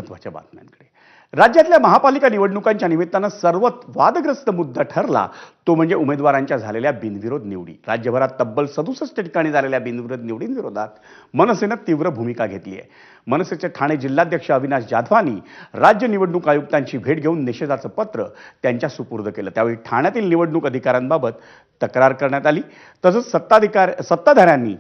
महत्त्वाच्या बातम्यांकडे। राज्यातल्या महापालिका निवडणुकांच्या निमित्तानं सर्वात वादग्रस्त मुद्दा ठरला तो म्हणजे उमेदवारांच्या झालेल्या बिनविरोध निवडी। राज्यभरात तब्बल 67 ठिकाणी झालेल्या बिनविरोध निवडींविरोधात मनसेनं तीव्र भूमिका घेतली आहे। मनसेचे ठाणे जिल्हाध्यक्ष अविनाश जाधवानी राज्य निवडणूक आयुक्तांची भेट घेऊन निषेधाचं पत्र त्यांच्या सुपूर्द केलं। त्यावेळी ठाण्यातील निवडणूक अधिकाऱ्यांबाबत तक्रार करण्यात आली। तसंच सत्ताधाऱ्यांनी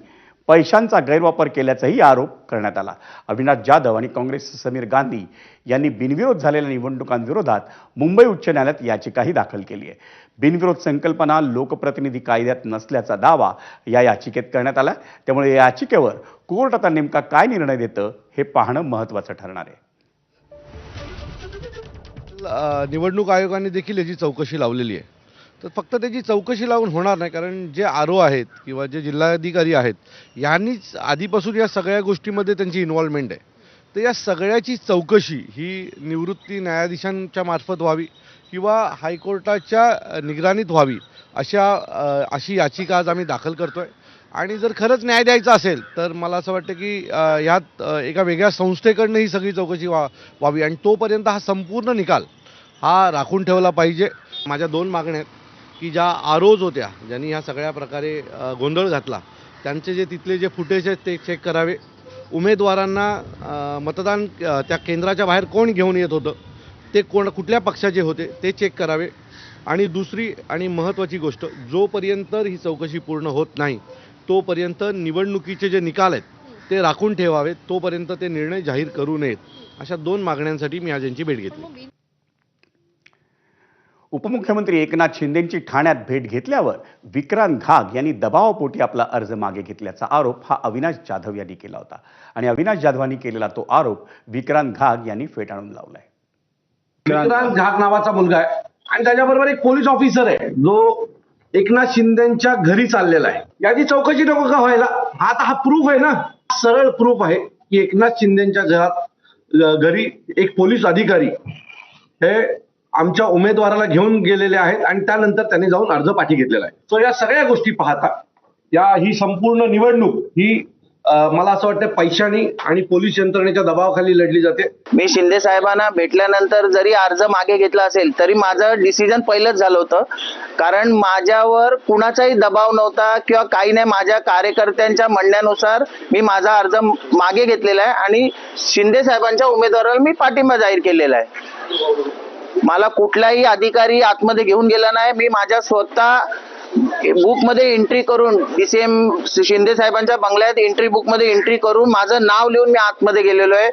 पैशांचा गैरवापर केल्याचाही आरोप करण्यात आला। अविनाश जाधव आणि काँग्रेसचे समीर गांधी यांनी बिनविरोध झालेल्या निवडणुकांविरोधात मुंबई उच्च न्यायालयात याचिकाही दाखल केली आहे। बिनविरोध संकल्पना लोकप्रतिनिधी कायद्यात नसल्याचा दावा या याचिकेत करण्यात आला। त्यामुळे या याचिकेवर कोर्ट आता नेमका काय निर्णय देतं हे पाहणं महत्त्वाचं ठरणार आहे। निवडणूक आयोगाने देखील याची चौकशी लावलेली आहे। तर फक्त त्याची चौकशी लावून होणार नाही, कारण जे आरओ आहेत किंवा जे जिल्हाधिकारी आहेत यांनीच आधीपासून या सगळ्या गोष्टीमध्ये त्यांची इन्व्हॉल्वमेंट आहे। तर या सगळ्याची चौकशी ही निवृत्ती न्यायाधीशांच्या मार्फत व्हावी किंवा हायकोर्टाच्या निगराणीत व्हावी अशी याचिका आज आम्ही दाखल करतोय। आणि जर खरंच न्याय द्यायचा असेल तर मला असं वाटतं की यात एका वेगळ्या संस्थेकडनं ही सगळी चौकशी व्हावी आणि तोपर्यंत हा संपूर्ण निकाल हा राखून ठेवला पाहिजे। माझ्या 2 मागण्या आहेत की ज्या आरओज होत्या ज्यांनी ह्या सगळ्या प्रकारे गोंधळ घातला त्यांचे जे तिथले जे फुटेज आहेत ते चेक करावे। उमेदवारांना मतदान त्या केंद्राच्या बाहेर कोण घेऊन येत होतं ते कुठल्या पक्षाचे होते ते चेक करावे। आणि दुसरी आणि महत्त्वाची गोष्ट, जोपर्यंत ही चौकशी पूर्ण होत नाही तोपर्यंत निवडणुकीचे जे निकाल आहेत ते राखून ठेवावेत, तोपर्यंत ते निर्णय जाहीर करू नयेत। अशा 2 मागण्यांसाठी मी आज यांची भेट घेतली। उपमुख्यमंत्री एकनाथ शिंदेंची ठाण्यात भेट घेतल्यावर विक्रांत घाग यांनी दबावापोटी आपला अर्ज मागे घेतल्याचा आरोप हा अविनाश जाधव यांनी केला होता आणि अविनाश जाधवांनी केलेला तो आरोप विक्रांत घाग यांनी फेटाळून लावलाय। विक्रांत घाग नावाचा मुलगा आहे आणि त्याच्याबरोबर एक पोलीस ऑफिसर आहे जो एकनाथ शिंदेंच्या घरी चाललेला आहे। याची चौकशी नको का व्हायला? आता हा प्रूफ आहे ना, सरळ प्रूफ आहे की एकनाथ शिंदेंच्या घरी एक पोलीस अधिकारी हे आमच्या उमेदवाराला घेऊन गेलेले आहेत आणि त्यानंतर त्यांनी जाऊन अर्ज पाठी घेतलेला आहे। सो या सगळ्या गोष्टी पाहता ही संपूर्ण निवडणूक ही मला असं वाटतं पैशानी आणि पोलीस यंत्रणेच्या दबावाखाली लढली जाते। मी शिंदे साहेबांना भेटल्यानंतर जरी अर्ज मागे घेतला असेल तरी माझं डिसिजन पहिलंच झालं होतं, कारण माझ्यावर कुणाचाही दबाव नव्हता किंवा काही नाही। माझ्या कार्यकर्त्यांच्या म्हणण्यानुसार मी माझा अर्ज मागे घेतलेला आहे आणि शिंदे साहेबांच्या उमेदवाराला मी पाठिंबा जाहीर केलेला आहे। मला कुठलाही अधिकारी आतमध्ये घेऊन गेला नाही। मी माझ्या स्वतः बुक मध्ये एंट्री करून DCM शिंदे साहेबांच्या बंगल्यात एंट्री बुक मध्ये एंट्री करून माझं नाव लिहून मी आतमध्ये गेलेलो आहे।